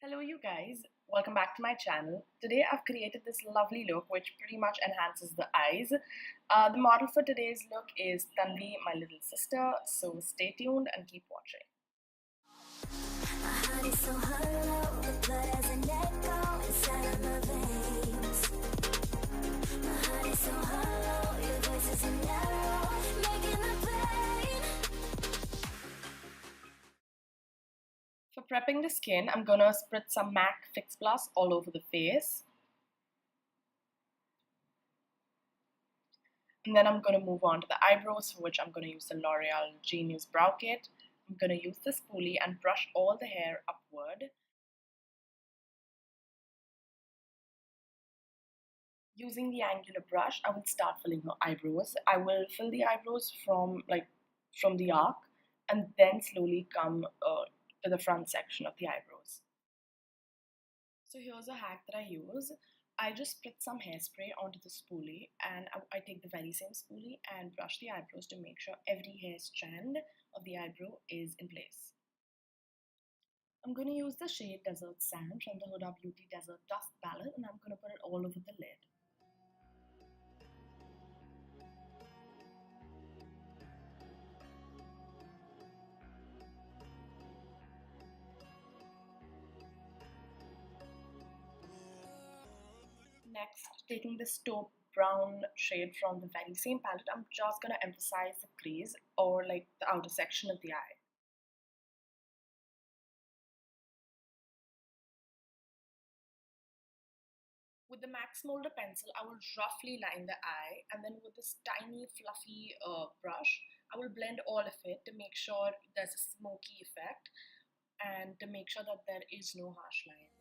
Hello you guys, welcome back to my channel. Today I've created this lovely look which pretty much enhances the eyes. The model for today's look is Tanvi, my little sister, so stay tuned and keep watching. My heart is so hollow, the blood has an echo inside of my veins. My heart is so hollow, your voice is an arrow, making the pain. For prepping the skin, I'm gonna spritz some MAC Fix Plus all over the face. And then I'm gonna move on to the eyebrows, for which I'm gonna use the L'Oreal Genius Brow Kit. I'm gonna use the spoolie and brush all the hair upward. Using the angular brush, I will start filling her eyebrows. I will fill the eyebrows from the arc and then slowly come to the front section of the eyebrows. So here's a hack that I use. I just spritz some hairspray onto the spoolie and I take the very same spoolie and brush the eyebrows to make sure every hair strand of the eyebrow is in place. I'm going to use the shade Desert Sand from the Huda Beauty Desert Dusk palette and I'm going to put it all over the lid. Next, taking this taupe brown shade from the very same palette, I'm just going to emphasize the crease or like the outer section of the eye. With the MAC Smolder pencil, I will roughly line the eye, and then with this tiny fluffy brush, I will blend all of it to make sure there's a smoky effect and to make sure that there is no harsh line.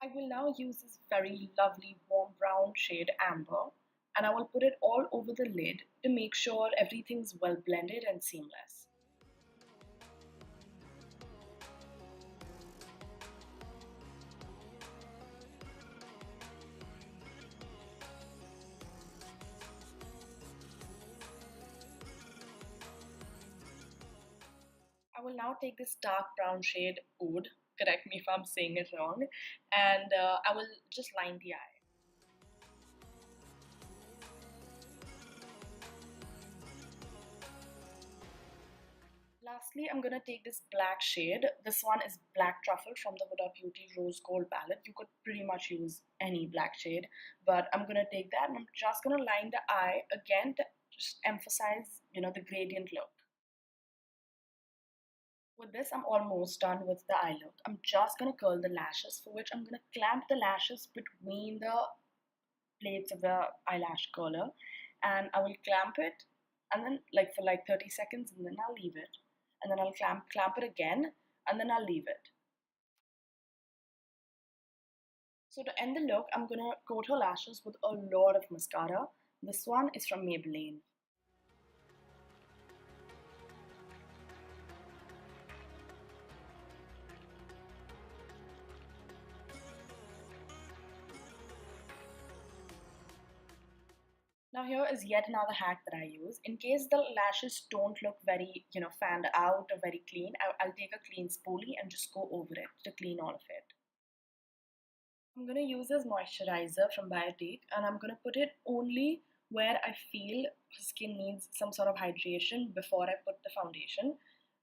I will now use this very lovely warm brown shade Amber, and I will put it all over the lid to make sure everything's well blended and seamless. I will now take this dark brown shade Oud, correct me if I'm saying it wrong, and I will just line the eye. Lastly, I'm going to take this black shade. This one is Black Truffle from the Huda Beauty Rosegold palette. You could pretty much use any black shade, but I'm going to take that and I'm just going to line the eye again to just emphasize, the gradient look. With this, I'm almost done with the eye look. I'm just going to curl the lashes, for which I'm going to clamp the lashes between the plates of the eyelash curler, and I will clamp it and then for 30 seconds, and then I'll leave it, and then I'll clamp it again, and then I'll leave it. So to end the look, I'm going to coat her lashes with a lot of mascara. This one is from Maybelline. Now here is yet another hack that I use. In case the lashes don't look very, fanned out or very clean, I'll take a clean spoolie and just go over it to clean all of it. I'm going to use this moisturizer from Biotique, and I'm going to put it only where I feel skin needs some sort of hydration before I put the foundation,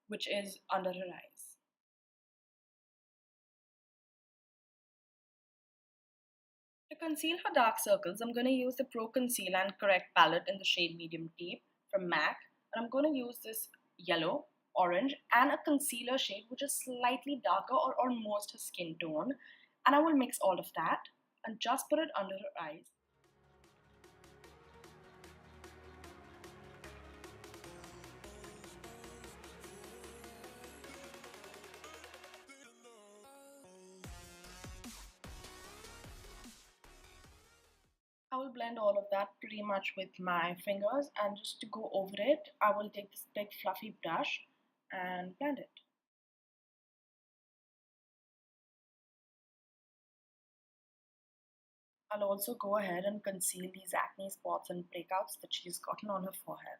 which is under her eyes. To conceal her dark circles, I'm going to use the Pro Conceal and Correct palette in the shade Medium Deep from MAC. And I'm going to use this yellow, orange, and a concealer shade which is slightly darker or almost her skin tone. And I will mix all of that and just put it under her eyes. I will blend all of that pretty much with my fingers, and just to go over it, I will take this big fluffy brush and blend it. I'll also go ahead and conceal these acne spots and breakouts that she's gotten on her forehead.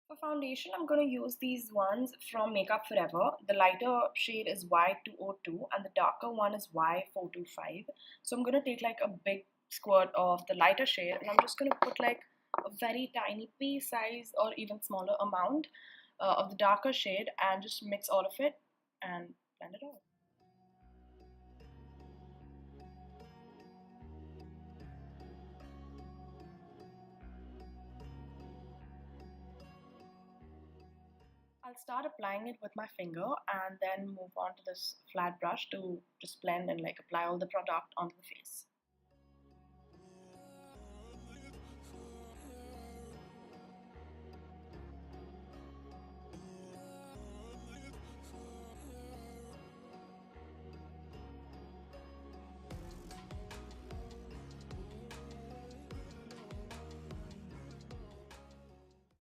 For foundation, I'm going to use these ones from Makeup Forever. The lighter shade is Y202 and the darker one is Y425. So I'm going to take like a big squirt of the lighter shade and I'm just going to put like a very tiny pea size or even smaller amount of the darker shade and just mix all of it and blend it out. I'll start applying it with my finger and then move on to this flat brush to just blend and like apply all the product onto the face.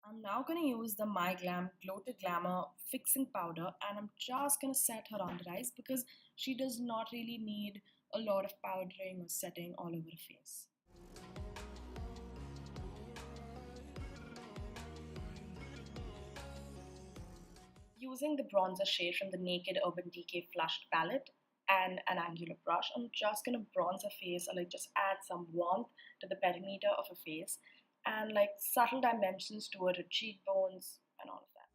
I'm now going to use the Myglamm Glow to Glamour Fixing Powder and I'm just going to set her under eyes because she does not really need a lot of powdering or setting all over her face. Using the bronzer shade from the Naked Urban Decay Flushed palette and an angular brush, I'm just going to bronze her face or like just add some warmth to the perimeter of her face and like subtle dimensions toward her cheekbones and all of that.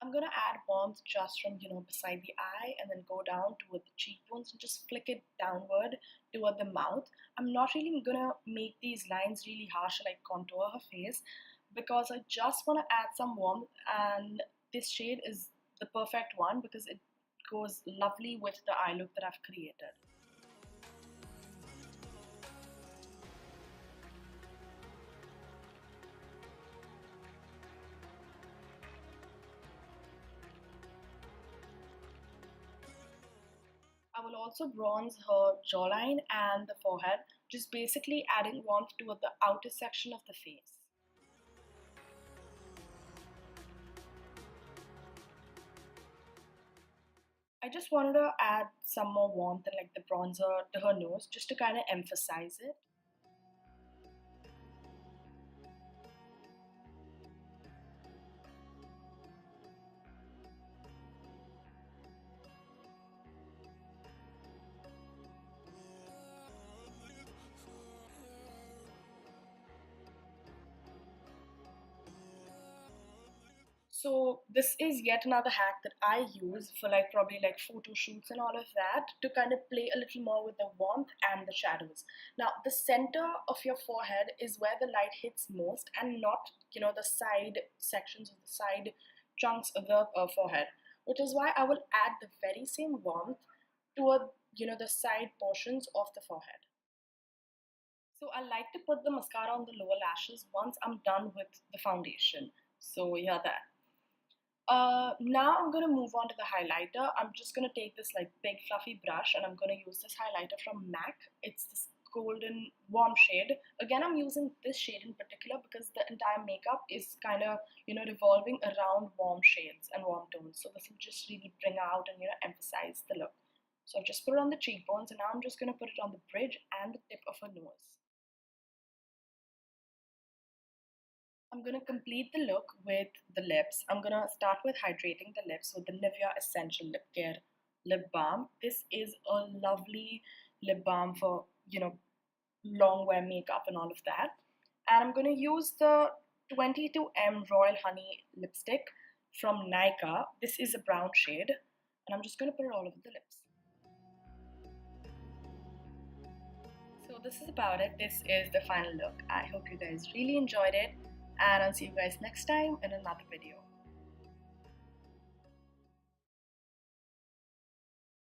I'm gonna add warmth just from beside the eye and then go down toward the cheekbones and just flick it downward toward the mouth. I'm not really gonna make these lines really harsh like contour her face because I just want to add some warmth and this shade is the perfect one because it goes lovely with the eye look that I've created. I will also bronze her jawline and the forehead, just basically adding warmth toward the outer section of the face. I just wanted to add some more warmth and like the bronzer to her nose just to kind of emphasize it. So this is yet another hack that I use for like probably like photo shoots and all of that to kind of play a little more with the warmth and the shadows. Now the center of your forehead is where the light hits most and not the side sections of the side chunks of the forehead, which is why I will add the very same warmth toward the side portions of the forehead. So I like to put the mascara on the lower lashes once I'm done with the foundation. So yeah, that. Now I'm going to move on to the highlighter. I'm just going to take this like big fluffy brush and I'm going to use this highlighter from MAC. It's this golden warm shade. Again, I'm using this shade in particular because the entire makeup is kind of, revolving around warm shades and warm tones. So this will just really bring out and, emphasize the look. So I've just put it on the cheekbones and now I'm just going to put it on the bridge and the tip of her nose. I'm going to complete the look with the lips. I'm going to start with hydrating the lips with the Nivea Essential Lip Care Lip Balm. This is a lovely lip balm for, long wear makeup and all of that. And I'm going to use the 22M Royal Honey lipstick from Nykaa. This is a brown shade. And I'm just going to put it all over the lips. So this is about it. This is the final look. I hope you guys really enjoyed it. And I'll see you guys next time in another video.